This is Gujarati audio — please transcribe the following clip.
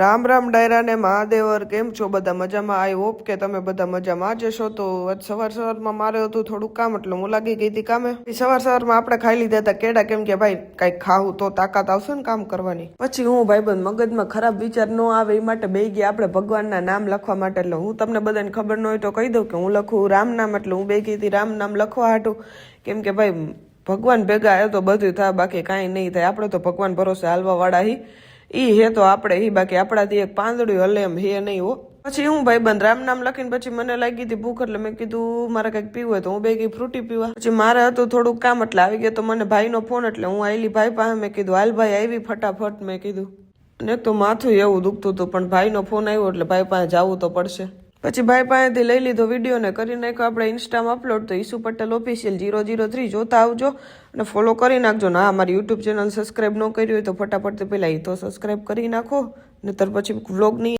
રામ રામ ડાયરા ને મહાદેવર કેમ છો બધા મજામાં? આઈ હોપ કે તમે બધા મજામાં જ હશો. તો સવારમાં મારે હતું થોડું કામ એટલે હું લાગી ગઈ હતી કામે. સવારમાં આપણે ખાઈ લીધા હતા કેળા, કેમ કે ભાઈ કઈક ખાવું તો તાકાત આવશે ને કામ કરવાની. પછી હું ભાઈબંધ મગજમાં ખરાબ વિચાર ન આવે એ માટે બે ગયા આપણે ભગવાનના નામ લખવા માટે. એટલે હું તમને બધાને ખબર ન હોય તો કહી દઉં કે હું લખું રામ નામ, એટલે હું બે ગઈ હતી રામ નામ લખવા હાટું. કેમ કે ભાઈ ભગવાન ભેગા એ તો બધું થાય, બાકી કાંઈ નહીં થાય. આપણે તો ભગવાન ભરોસે હાલવા વાળા ઈ હે તો આપણે ઈ, બાકી આપણાથી એક પાંદડું હલે એમ હે નહીં હો. પછી હું ભાઈબંધ રામ નામ લખીને પછી મને લાગી હતી ભૂખ, એટલે મેં કીધું મારે કંઈક પીવું હોય તો હું બે ગઈ ફ્રૂટી પીવા. પછી મારે હતું થોડુંક કામ એટલે આવી ગયો તો મને ભાઈનો ફોન, એટલે હું આવેલી ભાઈ પાસે. મેં કીધું હાલ ભાઈ આવી ફટાફટ, મેં કીધું. અને એક તો માથું એવું દુખતું હતું, પણ ભાઈનો ફોન આવ્યો એટલે ભાઈ પાસે જવું તો પડશે. પછી ભાઈ પાસેથી લઈ લીધો વિડીયો ને કરી નાખ્યો આપણે ઇન્સ્ટામાં અપલોડ. તો ઈસુ પટેલ ઓફિશિયલ 003 જોતા આવજો અને ફોલો કરી નાખજો. ના મારી યુટ્યુબ ચેનલ સબસ્ક્રાઈબ ન કરી હોય તો ફટાફટ પહેલાં એ તો સબસ્ક્રાઈબ કરી નાખો, નહીતર પછી વ્લોગ નહીં